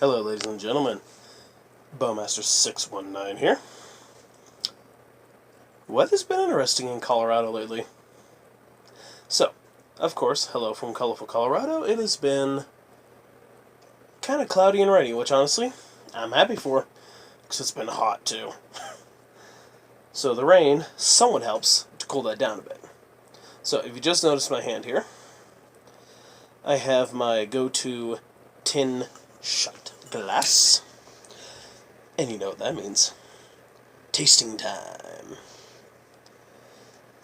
Hello, ladies and gentlemen. Bowmaster619 here. Weather's been interesting in Colorado lately. So, of course, hello from colorful Colorado. It has been kind of cloudy and rainy, which honestly, I'm happy for, because it's been hot too. So the rain somewhat helps to cool that down a bit. So if you just noticed my hand here, I have my go-to tin shot glass. And you know what that means. Tasting time.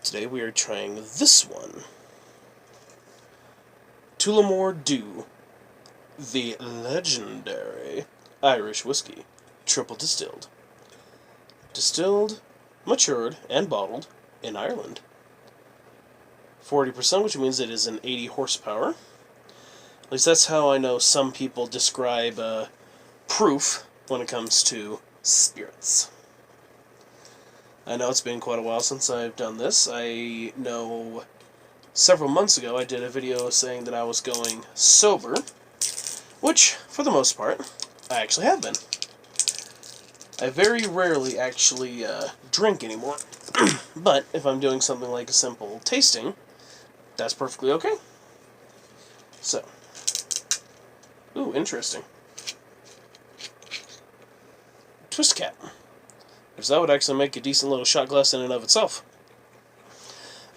Today we are trying this one. Tullamore Dew, the legendary Irish whiskey, triple distilled. Distilled, matured, and bottled in Ireland. 40%, which means it is an 80 horsepower. At least that's how I know some people describe proof when it comes to spirits. I know it's been quite a while since I've done this. I know several months ago I did a video saying that I was going sober, which, for the most part, I actually have been. I very rarely actually drink anymore, but if I'm doing something like a simple tasting, that's perfectly okay. So, ooh, interesting. Twist cap. Because that would actually make a decent little shot glass in and of itself.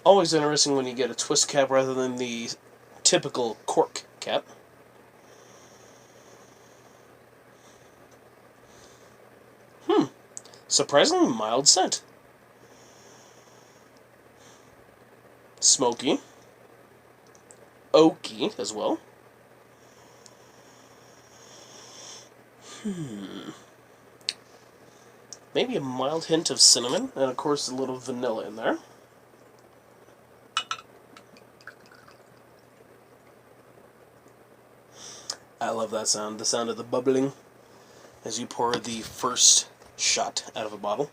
Always interesting when you get a twist cap rather than the typical cork cap. Surprisingly mild scent. Smoky. Oaky as well. Maybe a mild hint of cinnamon, and of course a little vanilla in there. I love that sound, the sound of the bubbling as you pour the first shot out of a bottle.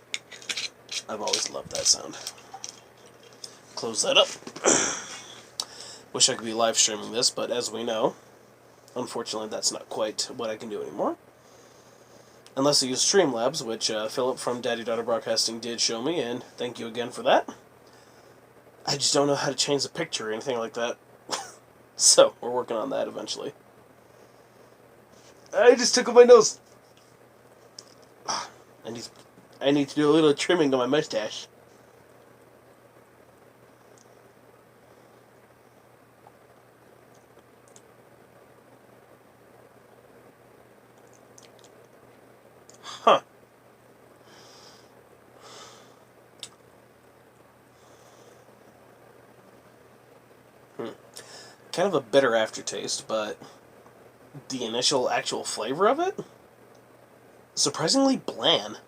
I've always loved that sound. Close that up. Wish I could be live streaming this, but as we know, unfortunately that's not quite what I can do anymore. Unless I use Streamlabs, which Philip from Daddy Daughter Broadcasting did show me, and thank you again for that. I just don't know how to change the picture or anything like that. So, we're working on that eventually. I just tickled my nose. I need to do a little trimming to my mustache. Huh. Kind of a bitter aftertaste, but the initial actual flavor of it, surprisingly bland.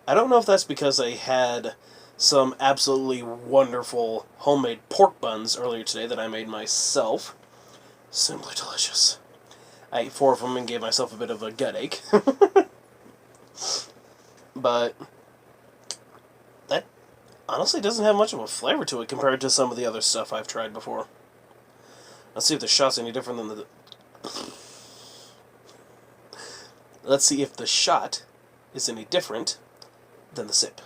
I don't know if that's because I had some absolutely wonderful homemade pork buns earlier today that I made myself. Simply delicious. I ate 4 of them and gave myself a bit of a gut ache. But that honestly doesn't have much of a flavor to it compared to some of the other stuff I've tried before. Let's see if the shot's any different than the... Let's see if the shot is any different than the sip.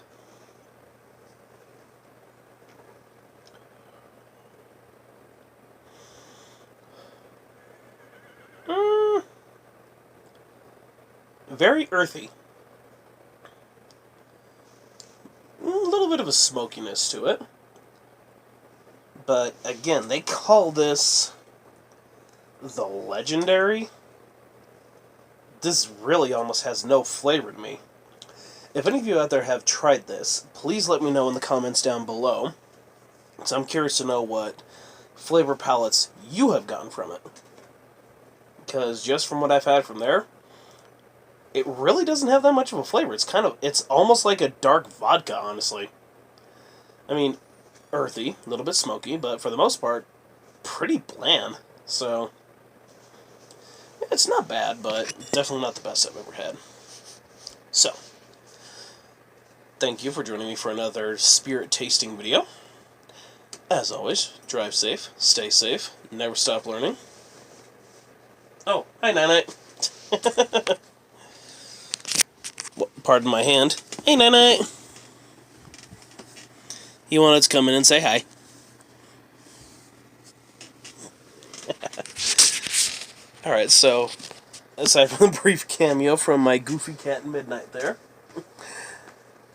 Very earthy. A little bit of a smokiness to it. But again, they call this the legendary. This really almost has no flavor to me. If any of you out there have tried this, please let me know in the comments down below, because I'm curious to know what flavor palettes you have gotten from it. Because just from what I've had from there, it really doesn't have that much of a flavor. It's almost like a dark vodka, honestly. I mean, earthy, a little bit smoky, but for the most part, pretty bland. So, it's not bad, but definitely not the best I've ever had. So, thank you for joining me for another spirit tasting video. As always, drive safe, stay safe, never stop learning. Oh, hi, Night-Night. Pardon my hand. Hey, Night-Night. He wanted to come in and say hi. Alright, so, aside from the brief cameo from my goofy cat in Midnight there,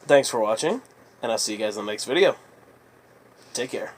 thanks for watching, and I'll see you guys in the next video. Take care.